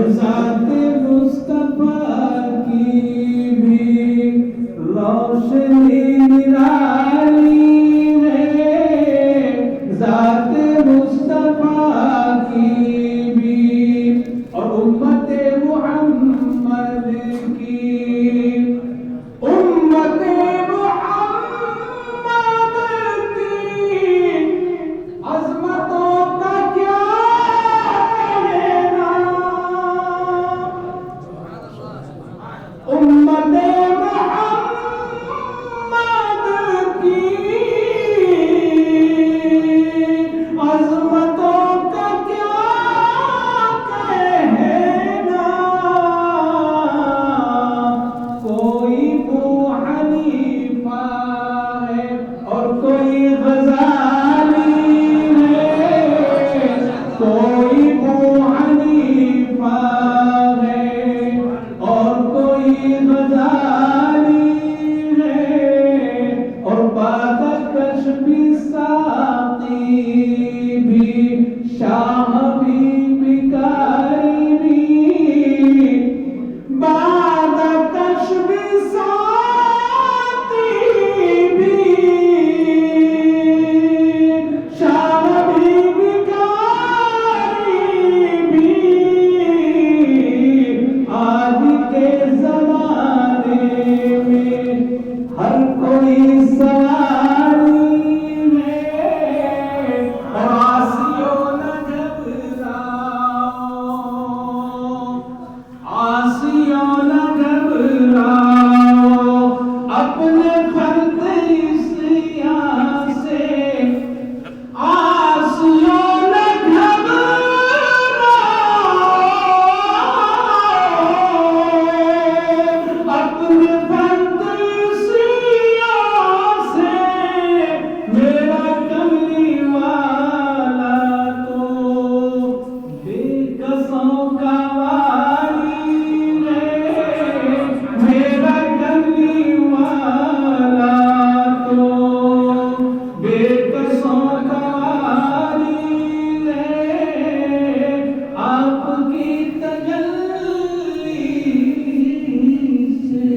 ذات مصطفیٰ کی بھی روشنی نرالی ہے، ذات مصطفیٰ کی بھی اور امت محمد کی، امت محمد کی عظمتوں کا کیا کہنا، امت محمد کی عظمتوں کا کیا کہنا، کوئی ابو حنیفہ ہے اور کوئی غزالی ہے، کوئی ابو حنیفہ ہے اور کوئی غزالی ہے، اور بادکش بھی ساقی بھی شاہ بھی بکاری بھی، بادکش بھی ساقی بھی شاہ بھی بکاری بھی، آج کے زمانے میں ہر کوئی سواری ہے، اور عاصیوں نہ گھبراؤ، عاصیوں نہ گھبراؤ، اپنے فرد اسیاں سے عاصیوں نہ گھبراؤ، اپنے فرد اسیاں سے، میرا کملی والا تو بے کسوں کا والی ہے، میرا کملی والا تو بے کسوں کا والی ہے، آپ کی تجلی سے